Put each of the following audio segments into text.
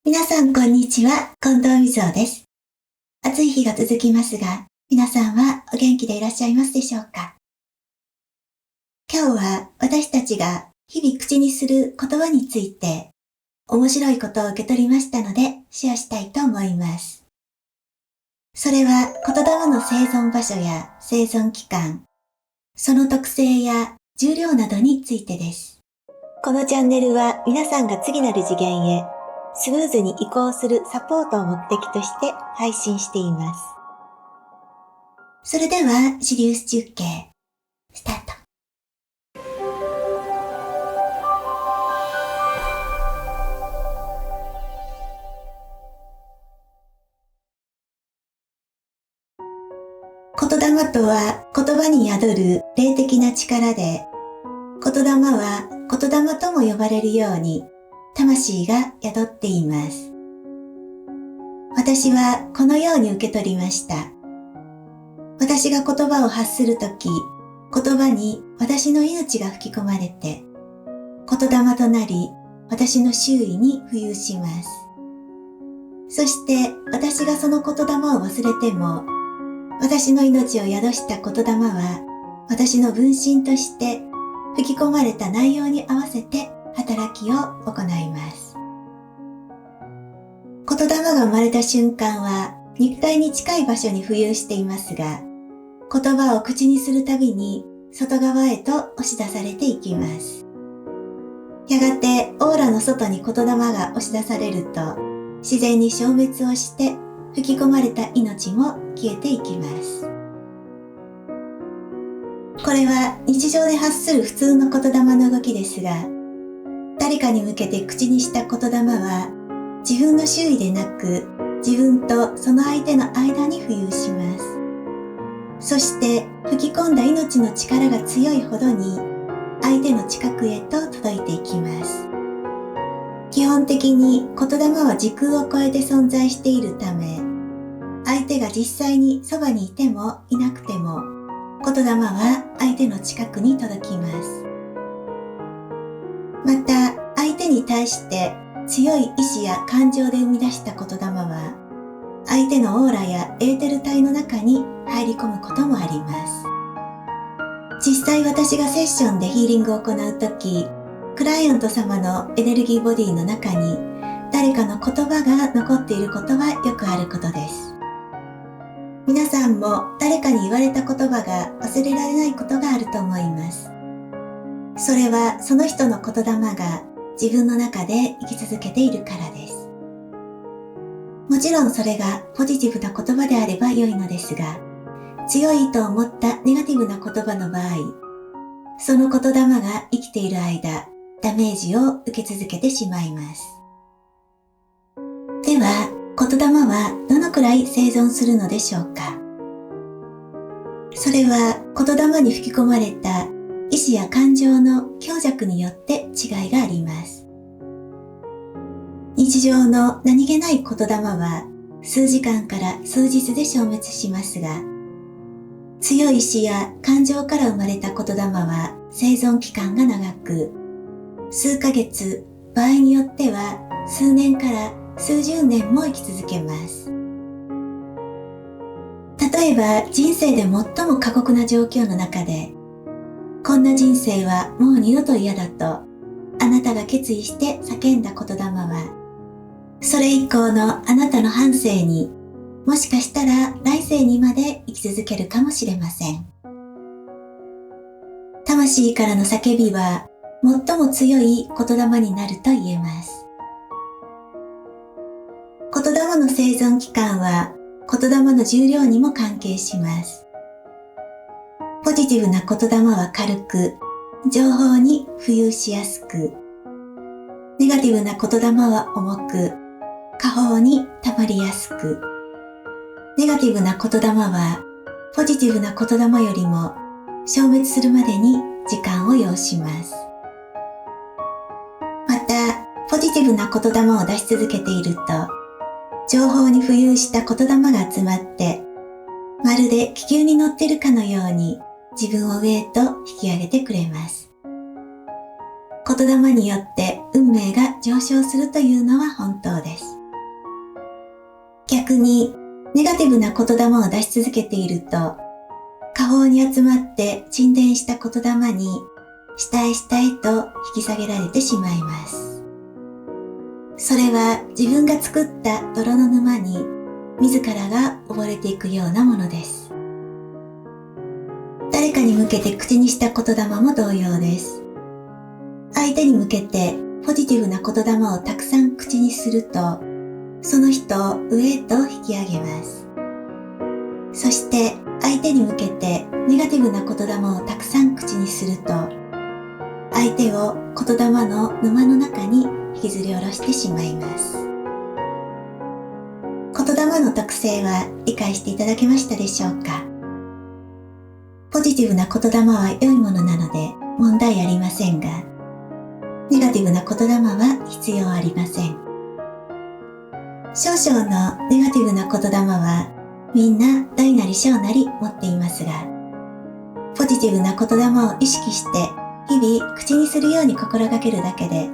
皆さんこんにちは、近藤美蔵です。暑い日が続きますが、皆さんはお元気でいらっしゃいますでしょうか？今日は私たちが日々口にする言葉について面白いことを受け取りましたのでシェアしたいと思います。それは言霊の生存場所や生存期間、その特性や重量などについてです。このチャンネルは皆さんが次なる次元へスムーズに移行するサポートを目的として配信しています。それではシリウス中継スタート。言霊とは言葉に宿る霊的な力で、言霊は言霊とも呼ばれるように魂が宿っています。私はこのように受け取りました。私が言葉を発するとき、言葉に私の命が吹き込まれて、言霊となり私の周囲に浮遊します。そして私がその言霊を忘れても、私の命を宿した言霊は私の分身として吹き込まれた内容に合わせて働きを行います。言霊が生まれた瞬間は肉体に近い場所に浮遊していますが、言葉を口にするたびに外側へと押し出されていきます。やがてオーラの外に言霊が押し出されると、自然に消滅をして吹き込まれた命も消えていきます。これは日常で発する普通の言霊の動きですが、誰かに向けて口にした言霊は自分の周囲でなく自分とその相手の間に浮遊します。そして吹き込んだ命の力が強いほどに相手の近くへと届いていきます。基本的に言霊は時空を超えて存在しているため、相手が実際にそばにいてもいなくても言霊は相手の近くに届きます。また相手に対して強い意志や感情で生み出した言霊は相手のオーラやエーテル体の中に入り込むこともあります。実際私がセッションでヒーリングを行うとき、クライアント様のエネルギーボディの中に誰かの言葉が残っていることはよくあることです。皆さんも誰かに言われた言葉が忘れられないことがあると思います。それはその人の言霊が自分の中で生き続けているからです。もちろんそれがポジティブな言葉であれば良いのですが、強いと思ったネガティブな言葉の場合、その言霊が生きている間、ダメージを受け続けてしまいます。では、言霊はどのくらい生存するのでしょうか？それは言霊に吹き込まれた意志や感情の強弱によって違いがあります。日常の何気ない言霊は数時間から数日で消滅しますが、強い意志や感情から生まれた言霊は生存期間が長く、数ヶ月、場合によっては数年から数十年も生き続けます。例えば人生で最も過酷な状況の中で、こんな人生はもう二度と嫌だとあなたが決意して叫んだ言霊は、それ以降のあなたの半生に、もしかしたら来世にまで生き続けるかもしれません。魂からの叫びは最も強い言霊になると言えます。言霊の生存期間は言霊の重量にも関係します。ポジティブな言霊は軽く、情報に浮遊しやすく、ネガティブな言霊は重く、下方に溜まりやすく、ネガティブな言霊はポジティブな言霊よりも消滅するまでに時間を要します。また、ポジティブな言霊を出し続けていると、情報に浮遊した言霊が集まって、まるで気球に乗っているかのように自分を上へと引き上げてくれます。言霊によって運命が上昇するというのは本当です。逆にネガティブな言霊を出し続けていると、下方に集まって沈殿した言霊に下へ下へと引き下げられてしまいます。それは自分が作った泥の沼に自らが溺れていくようなものです。誰かに向けて口にした言霊も同様です。相手に向けてポジティブな言霊をたくさん口にすると、その人を上へと引き上げます。そして相手に向けてネガティブな言霊をたくさん口にすると、相手を言霊の沼の中に引きずり下ろしてしまいます。言霊の特性は理解していただけましたでしょうか？ポジティブな言霊は良いものなので問題ありませんが、ネガティブな言霊は必要ありません。少々のネガティブな言霊はみんな大なり小なり持っていますが、ポジティブな言霊を意識して日々口にするように心がけるだけで、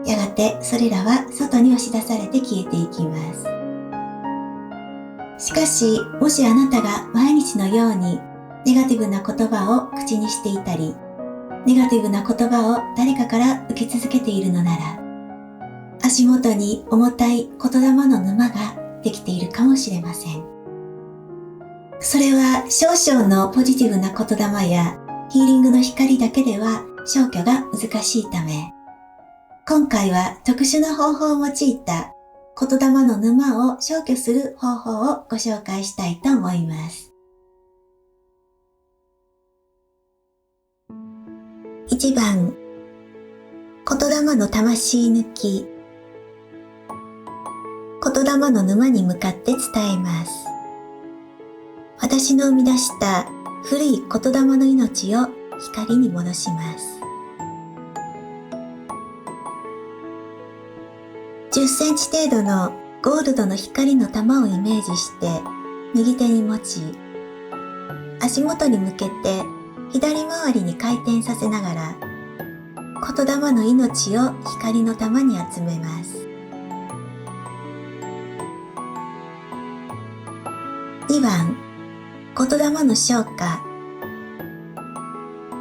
やがてそれらは外に押し出されて消えていきます。しかし、もしあなたが毎日のようにネガティブな言葉を口にしていたり、ネガティブな言葉を誰かから受け続けているのなら、足元に重たい言霊の沼ができているかもしれません。それは少々のポジティブな言霊やヒーリングの光だけでは消去が難しいため、今回は特殊な方法を用いた言霊の沼を消去する方法をご紹介したいと思います。1番、言霊の魂抜き。言霊の沼に向かって伝えます。私の生み出した古い言霊の命を光に戻します。10センチ程度のゴールドの光の玉をイメージして右手に持ち、足元に向けて左回りに回転させながら言霊の命を光の玉に集めます。2番、言霊の昇華。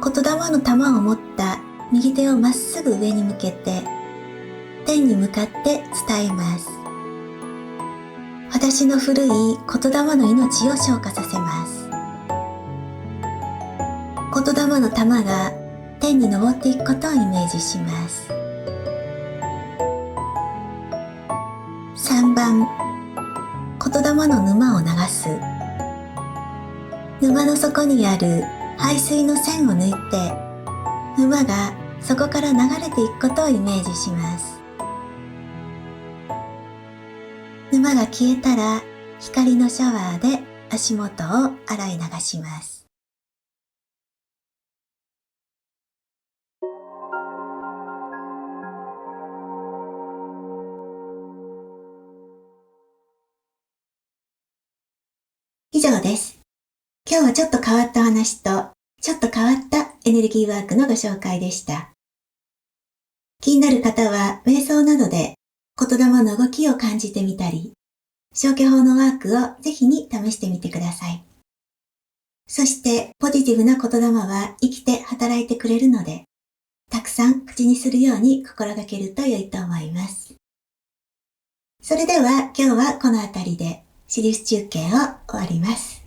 言霊の玉を持った右手をまっすぐ上に向けて天に向かって伝えます。私の古い言霊の命を昇華させます。言霊の玉が天に昇っていくことをイメージします。3番、言霊の沼を流す。沼の底にある排水の線を抜いて、沼がそこから流れていくことをイメージします。沼が消えたら、光のシャワーで足元を洗い流します。以上です。今日はちょっと変わった話と、ちょっと変わったエネルギーワークのご紹介でした。気になる方は、瞑想などで言霊の動きを感じてみたり、消去法のワークをぜひに試してみてください。そして、ポジティブな言霊は生きて働いてくれるので、たくさん口にするように心がけると良いと思います。それでは今日はこの辺りでシリウス中継を終わります。